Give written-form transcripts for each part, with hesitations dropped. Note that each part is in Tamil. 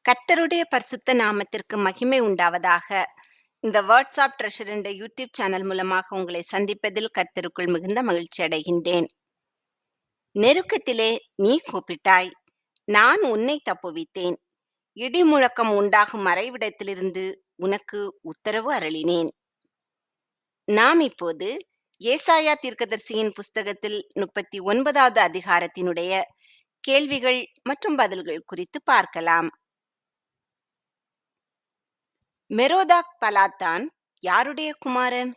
கர்த்தருடைய பரிசுத்த நாமத்திற்கு மகிமை உண்டாவதாக. இந்த வேர்ட்ஸ் ஆஃப் ட்ரெஷர் என்ற யூடியூப் சேனல் மூலமாக உங்களை சந்திப்பதில் கர்த்தருக்குள் மிகுந்த மகிழ்ச்சி அடைகின்றேன். நெருக்கத்திலே நீ கூப்பிட்டாய், நான் உன்னை தப்புவித்தேன். இடி முழக்கம் உண்டாகும் மறைவிடத்திலிருந்து உனக்கு உத்தரவு அருளினேன். நாம் இப்போது ஏசாயா தீர்க்கதரிசியின் புஸ்தகத்தில் 39வது அதிகாரத்தினுடைய கேள்விகள் மற்றும் பதில்கள் குறித்து பார்க்கலாம். மெரோதாக் பலாத்தான் யாருடைய குமாரன்?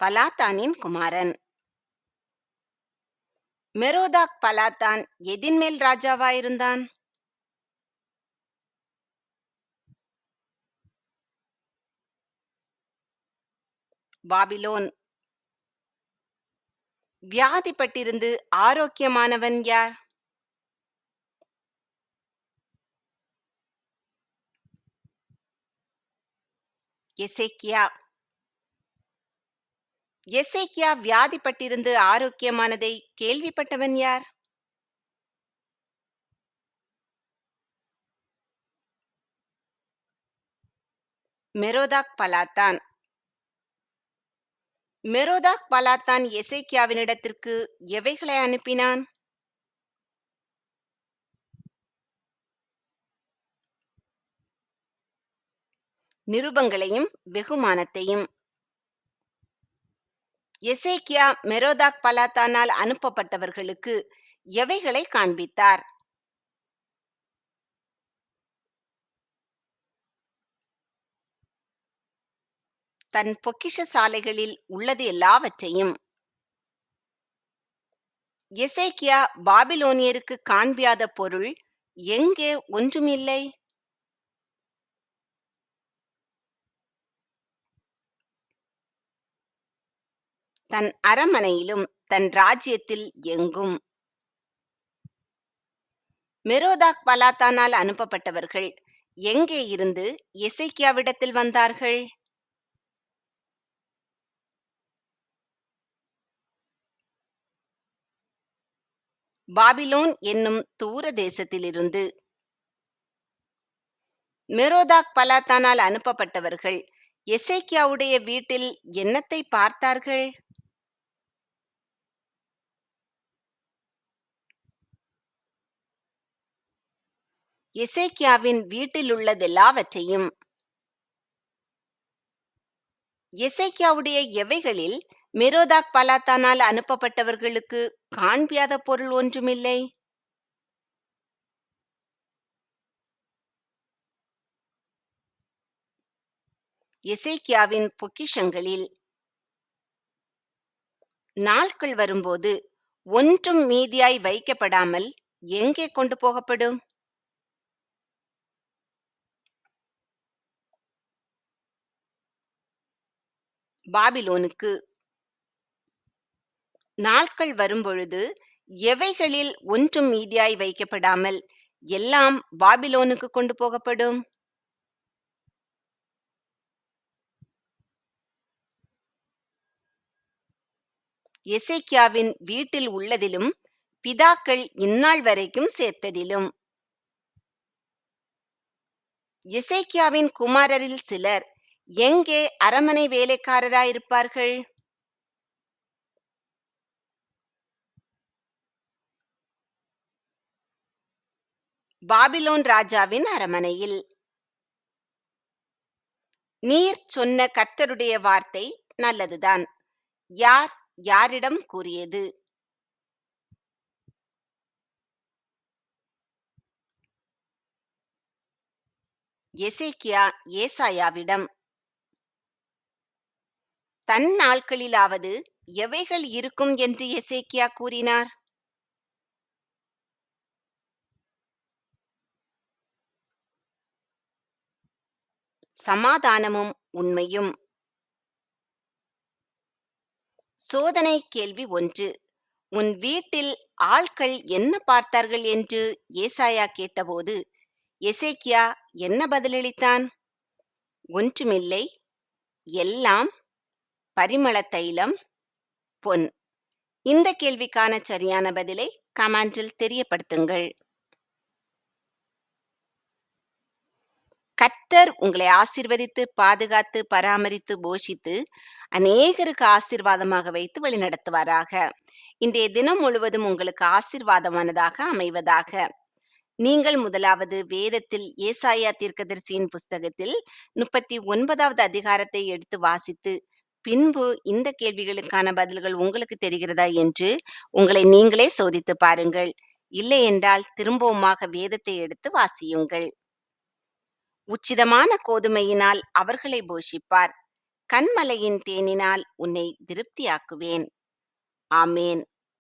பலாத்தானின் குமாரன். மெரோதாக் பலாத்தான் எதின் மேல் ராஜாவாயிருந்தான்? பாபிலோன். வியாதிப்பட்டிருந்து ஆரோக்கியமானவன் யார்? எசேக்கியா. எசேக்கியா வியாதிப்பட்டிருந்து ஆரோக்கியமானதை கேள்விப்பட்டவன் யார்? மெரோதாக் பலாத்தான். மெரோதாக் பலாத்தான் எசேக்கியாவினிடத்திற்கு எவைகளை அனுப்பினான்? நிருபங்களையும் வெகுமானத்தையும். எசேக்கியா மெரோதாக் பலாத்தானால் அனுப்பப்பட்டவர்களுக்கு எவைகளை காண்பித்தார்? தன் பொக்கிஷ சாலைகளில் உள்ளது எல்லாவற்றையும். எசேக்கியா பாபிலோனியருக்கு காண்பியாத பொருள் எங்கே ஒன்றுமில்லை. தன் அரமனையிலும் தன் ராஜ்யத்தில் எங்கும். மெரோதாக் பலாத்தானால் அனுப்பப்பட்டவர்கள் எங்கே இருந்து எசேக்கியாவிடத்தில் வந்தார்கள்? பாபிலோன் என்னும் தூர தேசத்திலிருந்து. மெரோதாக் பலாத்தானால் அனுப்பப்பட்டவர்கள் எசேக்கியாவுடைய வீட்டில் என்னத்தை பார்த்தார்கள்? எசேக்கியாவின் வீட்டில் உள்ளதெல்லாவற்றையும். எசேக்கியாவுடைய எவைகளில் மெரோதாக் பலாத்தானால் அனுப்பப்பட்டவர்களுக்கு காண்பியாத பொருள் ஒன்றுமில்லை? எசேக்கியாவின் பொக்கிஷங்களில். நாட்கள் வரும்போது ஒன்றும் மீதியாய் வைக்கப்படாமல் எங்கே கொண்டு போகப்படும்? பாபிலோனுக்கு. நாட்கள் வரும்பொழுது எவைகளில் ஒன்றும் மீதியாய் வைக்கப்படாமல் எல்லாம் பாபிலோனுக்கு கொண்டு போகப்படும்? எசேக்கியாவின் வீட்டில் உள்ளதிலும் பிதாக்கள் இந்நாள் வரைக்கும் சேர்த்ததிலும். எசேக்கியாவின் குமாரரில் சிலர் எங்கே அரமனை வேலைக்காரராயிருப்பார்கள்? பாபிலோன் ராஜாவின் அரமனையில். நீர் சொன்ன கர்த்தருடைய வார்த்தை நல்லதுதான். யார் யாரிடம் கூறியது? எசேக்கியா ஏசாயாவிடம். தன் நாட்களிலாவது எவைகள் இருக்கும் என்று எசேக்கியா கூறினார்? சமாதானமும் உண்மையும். சோதனை கேள்வி 1. உன் வீட்டில் ஆட்கள் என்ன பார்த்தார்கள் என்று ஏசாயா கேட்டபோது எசேக்கியா என்ன பதிலளித்தான்? ஒன்றுமில்லை, எல்லாம் பரிமள தைலம், பொன். இந்த கேள்விக்கான சரியான பதிலை கமெண்டில் தெரியப்படுத்துங்கள். கர்த்தர் உங்களை ஆசீர்வதித்து, பாதுகாத்து, பராமரித்து, போஷித்து, அநேகருக்கு ஆசீர்வாதமாக வைத்து வழிநடத்துவாராக. இன்றைய தினம் முழுவதும் உங்களுக்கு ஆசீர்வாதமானதாக அமைவதாக. நீங்கள் முதலாவது வேதத்தில் ஏசாயா தீர்க்கதரிசியின் புஸ்தகத்தில் 39வது அதிகாரத்தை எடுத்து வாசித்து, பின்பு இந்த கேள்விகளுக்கான பதில்கள் உங்களுக்கு தெரிகிறதா என்று உங்களை நீங்களே சோதித்துப் பாருங்கள். இல்லையென்றால் திரும்பவுமாக வேதத்தை எடுத்து வாசியுங்கள். உச்சிதமான கோதுமையினால் அவர்களை போஷிப்பார். கன்மலையின் தேனினால் உன்னை திருப்தியாக்குவேன். ஆமேன்.